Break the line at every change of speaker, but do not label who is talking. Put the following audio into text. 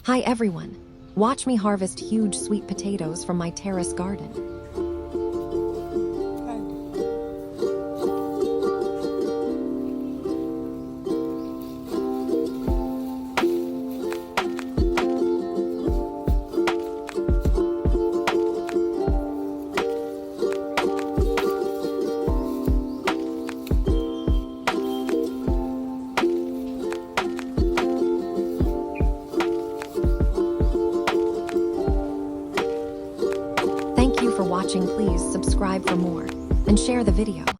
Hi everyone! Watch me harvest huge sweet potatoes from my terrace garden. Thank you for watching. Please subscribe for more and share the video.